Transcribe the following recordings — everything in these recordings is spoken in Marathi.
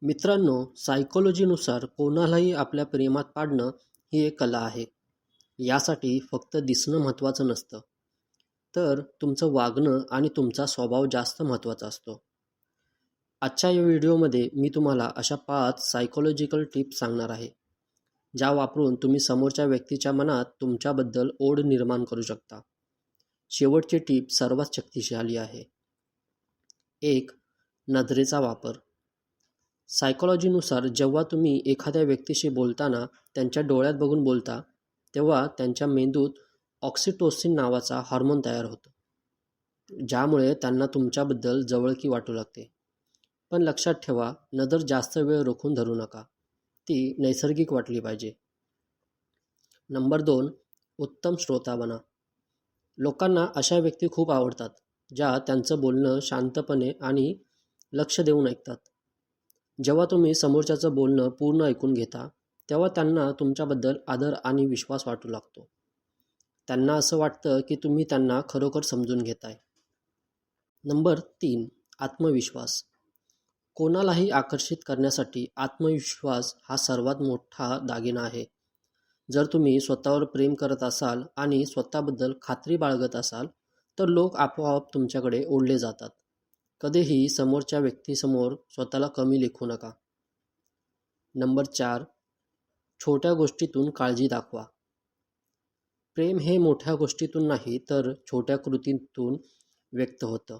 मित्रांनो, सायकोलॉजीनुसार कोणालाही आपल्या प्रेमात पाडणं ही एक कला आहे. यासाठी फक्त दिसणं महत्त्वाचं नसतं, तर तुमचं वागणं आणि तुमचा स्वभाव जास्त महत्त्वाचा असतो. आजच्या या व्हिडिओमध्ये मी तुम्हाला अशा 5 सायकोलॉजिकल टिप्स सांगणार आहे, ज्या वापरून तुम्ही समोरच्या व्यक्तीच्या मनात तुमच्याबद्दल ओढ निर्माण करू शकता. शेवटची टिप सर्वात शक्तिशाली आहे. 1. नजरेचा वापर. सायकॉलॉजीनुसार जेव्हा तुम्ही एखाद्या व्यक्तीशी बोलताना त्यांच्या डोळ्यात बघून बोलता, तेव्हा त्यांच्या मेंदूत ऑक्सिटोसिन नावाचा हार्मोन तयार होतो, ज्यामुळे त्यांना तुमच्याबद्दल जवळकी वाटू लागते. पण लक्षात ठेवा, नजर जास्त वेळ रोखून धरू नका. ती नैसर्गिक वाटली पाहिजे. नंबर 2. उत्तम श्रोता बना. लोकांना अशा व्यक्ती खूप आवडतात, ज्या त्यांचं बोलणं शांतपणे आणि लक्ष देऊन ऐकतात. जेव्हा तुम्ही समोरच्याचं बोलणं पूर्ण ऐकून घेता, तेव्हा त्यांना तुमच्याबद्दल आदर आणि विश्वास वाटू लागतो. त्यांना असं वाटतं की तुम्ही त्यांना खरोखर समजून घेताय. नंबर 3. आत्मविश्वास. कोणालाही आकर्षित करण्यासाठी आत्मविश्वास हा सर्वात मोठा दागिना आहे. जर तुम्ही स्वतःवर प्रेम करत असाल आणि स्वतःबद्दल खात्री बाळगत असाल, तर लोक आपोआप तुमच्याकडे ओढले जातात. कधीही समोरच्या व्यक्तीसमोर स्वतःला कमी लेखू नका. नंबर 4. छोट्या गोष्टीतून काळजी दाखवा. प्रेम हे मोठ्या गोष्टीतून नाही, तर छोट्या कृतीतून व्यक्त होतं.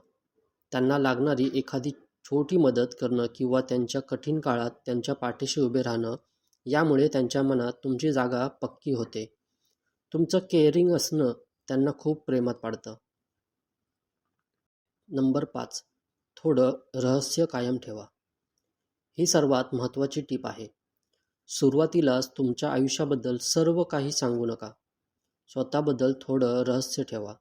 त्यांना लागणारी एखादी छोटी मदत करणं किंवा त्यांच्या कठीण काळात त्यांच्या पाठीशी उभे राहणं, यामुळे त्यांच्या मनात तुमची जागा पक्की होते. तुमचं केअरिंग असणं त्यांना खूप प्रेमात पाडतं. नंबर 5. थोडं रहस्य कायम ठेवा. ही सर्वात महत्त्वाची टीप आहे. सुरुवातीलाच तुमच्या आयुष्याबद्दल सर्व काही सांगू नका. स्वतःबद्दल थोडं रहस्य ठेवा.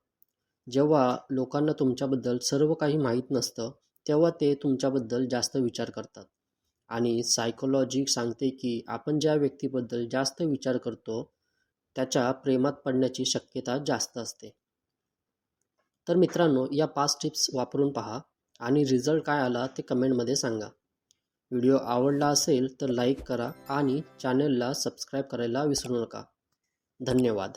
जेव्हा लोकांना तुमच्याबद्दल सर्व काही माहीत नसतं, तेव्हा ते तुमच्याबद्दल जास्त विचार करतात. आणि सायकोलॉजी सांगते की आपण ज्या व्यक्तीबद्दल जास्त विचार करतो, त्याच्या प्रेमात पडण्याची शक्यता जास्त असते. तर मित्रांनो, या 5 टिप्स वापरून पहा आणि रिझल्ट काय आला ते कमेंटमध्ये सांगा. व्हिडिओ आवडला असेल तर लाईक करा आणि चॅनलला सबस्क्राईब करायला विसरू नका. धन्यवाद.